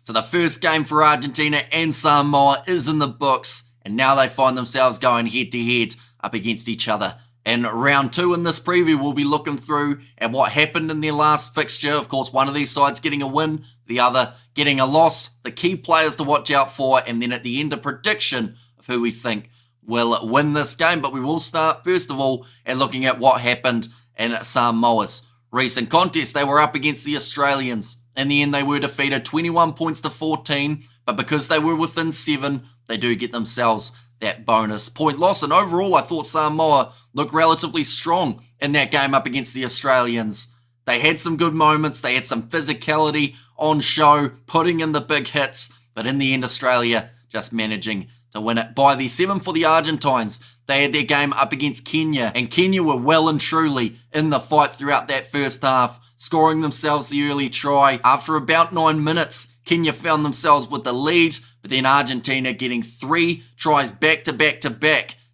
So the first game for Argentina and Samoa is in the books, and now they find themselves going head-to-head up against each other. In round 2 in this preview, we'll be looking through at what happened in their last fixture. Of course, one of these sides getting a win, the other getting a loss, the key players to watch out for, and then at the end, a prediction of who we think will win this game. But we will start, first of all, at looking at what happened in Samoa's recent contest. They were up against the Australians. In the end, they were defeated 21 points to 14, but because they were within 7, they do get themselves that bonus point loss. And overall, I thought Samoa looked relatively strong in that game up against the Australians. They had some good moments. They had some physicality on show, putting in the big hits. But in the end, Australia just managing to win it by the 7 for the Argentines. They had their game up against Kenya, and Kenya were well and truly in the fight throughout that first half, scoring themselves the early try. After about 9 minutes, Kenya found themselves with the lead, but then Argentina getting 3 tries back to back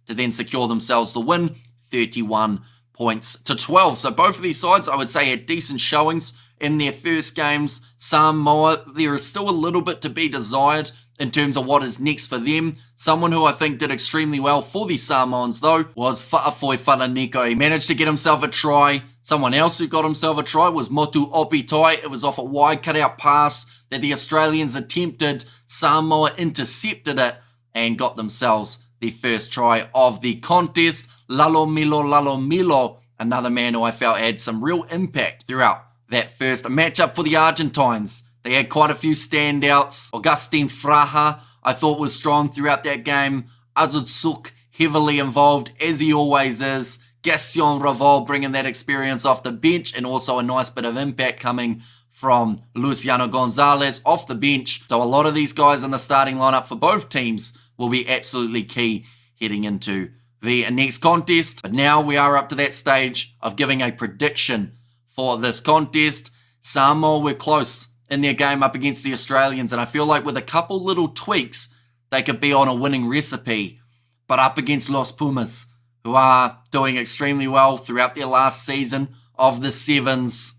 to then secure themselves the win, 31 points to 12. So both of these sides, I would say, had decent showings in their first games. Samoa, there is still a little bit to be desired in terms of what is next for them. Someone who I think did extremely well for the Samoans, though, was Fa'afoi Falaniko. He managed to get himself a try. Someone else who got himself a try was Motu Opitai. It was off a wide cutout pass that the Australians attempted. Samoa intercepted it and got themselves the first try of the contest. Lalomilo, another man who I felt had some real impact throughout that first matchup for the Argentines. They had quite a few standouts. Augustin Fraha, I thought, was strong throughout that game. Azutsuk, heavily involved, as he always is. Gaston Raval bringing that experience off the bench, and also a nice bit of impact coming from Luciano Gonzalez off the bench. So a lot of these guys in the starting lineup for both teams will be absolutely key heading into the next contest. But now we are up to that stage of giving a prediction for this contest. Samoa were close in their game up against the Australians, and I feel like with a couple little tweaks, they could be on a winning recipe. But up against Los Pumas, who are doing extremely well throughout their last season of the Sevens,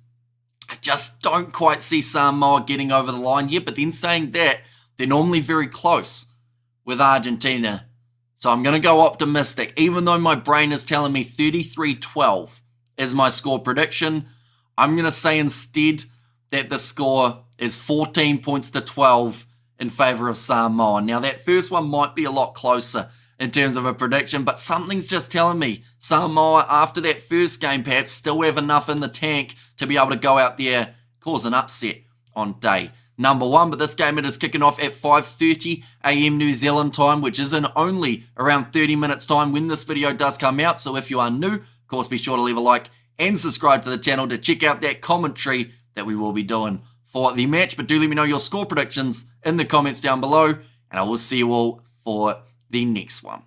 I just don't quite see Samoa getting over the line yet. But then saying that, they're normally very close with Argentina. So I'm going to go optimistic, even though my brain is telling me 33-12 is my score prediction. I'm going to say instead that the score is 14 points to 12 in favor of Samoa. Now, that first one might be a lot closer in terms of a prediction, but something's just telling me Samoa, after that first game, perhaps still have enough in the tank to be able to go out there, cause an upset on day number 1. But this game, it is kicking off at 5:30 a.m. New Zealand time, which is in only around 30 minutes time when this video does come out. So if you are new, of course, be sure to leave a like and subscribe to the channel to check out that commentary that we will be doing for the match. But do let me know your score predictions in the comments down below, and I will see you all for the next one.